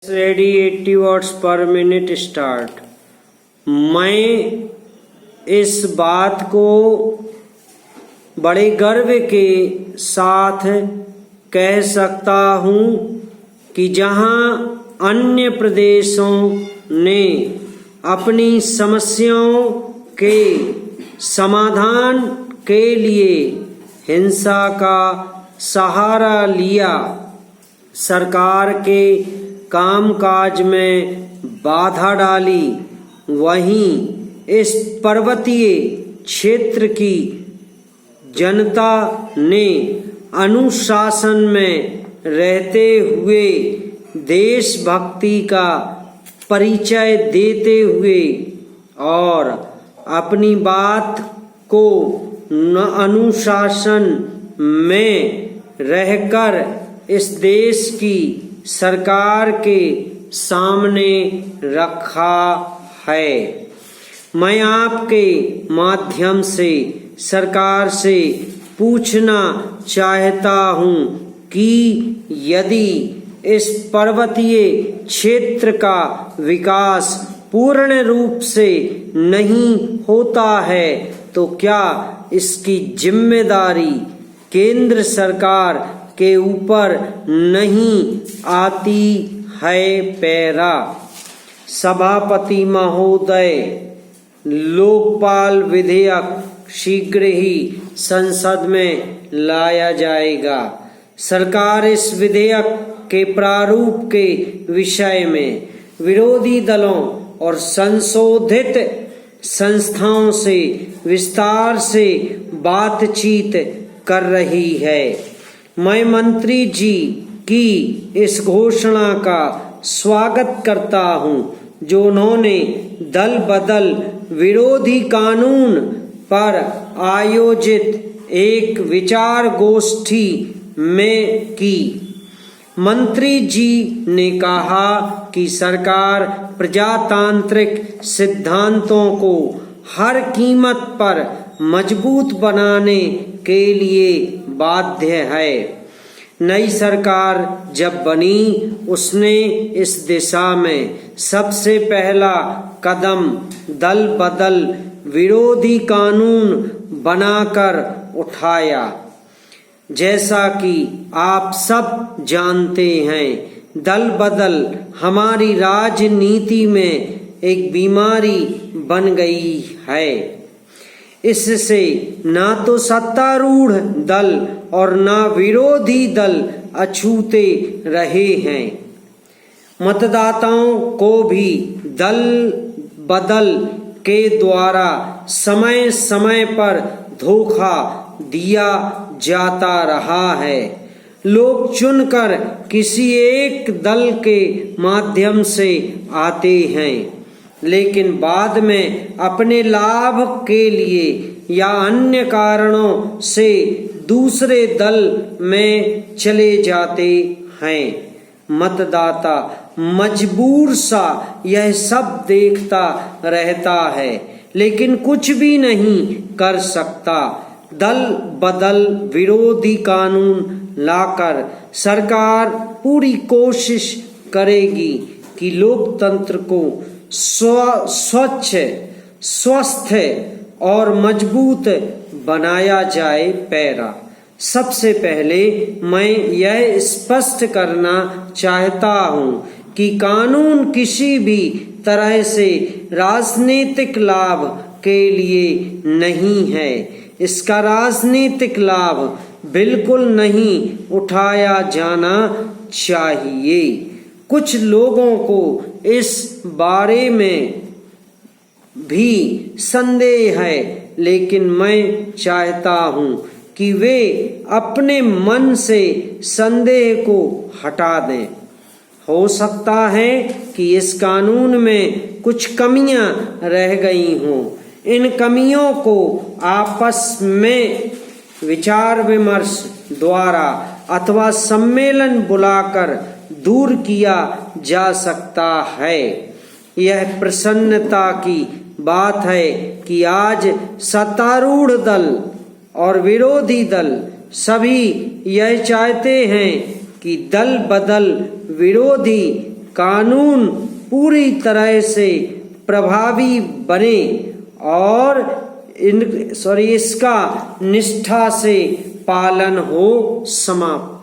Ready 80 watts पर minute start. मैं इस बात को बड़े गर्व के साथ कह सकता हूँ कि जहाँ अन्य प्रदेशों ने अपनी समस्याओं के समाधान के लिए हिंसा का सहारा लिया, सरकार के कामकाज में बाधा डाली, वहीं इस पर्वतीय क्षेत्र की जनता ने अनुशासन में रहते हुए देशभक्ति का परिचय देते हुए और अपनी बात को अनुशासन में रहकर इस देश की सरकार के सामने रखा है। मैं आपके माध्यम से सरकार से पूछना चाहता हूँ कि यदि इस पर्वतीय क्षेत्र का विकास पूर्ण रूप से नहीं होता है तो क्या इसकी जिम्मेदारी केंद्र सरकार के ऊपर नहीं आती है? पैरा सभापति महोदय, लोकपाल विधेयक शीघ्र ही संसद में लाया जाएगा। सरकार इस विधेयक के प्रारूप के विषय में विरोधी दलों और संशोधित संस्थाओं से विस्तार से बातचीत कर रही है। मैं मंत्री जी की इस घोषणा का स्वागत करता हूं जो उन्होंने दल बदल विरोधी कानून पर आयोजित एक विचार गोष्ठी में की। मंत्री जी ने कहा कि सरकार प्रजातांत्रिक सिद्धांतों को हर कीमत पर मजबूत बनाने के लिए बाध्य है। नई सरकार जब बनी उसने इस दिशा में सबसे पहला कदम दल बदल विरोधी कानून बनाकर उठाया। जैसा कि आप सब जानते हैं, दल बदल हमारी राजनीति में एक बीमारी बन गई है। इससे ना तो सत्तारूढ़ दल और ना विरोधी दल अछूते रहे हैं। मतदाताओं को भी दल बदल के द्वारा समय समय पर धोखा दिया जाता रहा है। लोग चुनकर किसी एक दल के माध्यम से आते हैं, लेकिन बाद में अपने लाभ के लिए या अन्य कारणों से दूसरे दल में चले जाते हैं। मतदाता मजबूर सा यह सब देखता रहता है, लेकिन कुछ भी नहीं कर सकता। दल बदल विरोधी कानून लाकर सरकार पूरी कोशिश करेगी कि लोकतंत्र को स्वच्छ, स्वस्थ और मजबूत बनाया जाए। पैरा सबसे पहले मैं यह स्पष्ट करना चाहता हूँ कि कानून किसी भी तरह से राजनीतिक लाभ के लिए नहीं है। इसका राजनीतिक लाभ बिल्कुल नहीं उठाया जाना चाहिए। कुछ लोगों को इस बारे में भी संदेह है, लेकिन मैं चाहता हूँ कि वे अपने मन से संदेह को हटा दें। हो सकता है कि इस कानून में कुछ कमियां रह गई हों। इन कमियों को आपस में विचार विमर्श द्वारा अथवा सम्मेलन बुलाकर दूर किया जा सकता है। यह प्रसन्नता की बात है कि आज सत्तारूढ़ दल और विरोधी दल सभी यह चाहते हैं कि दल बदल विरोधी कानून पूरी तरह से प्रभावी बने और इसका निष्ठा से पालन हो। समाप्त।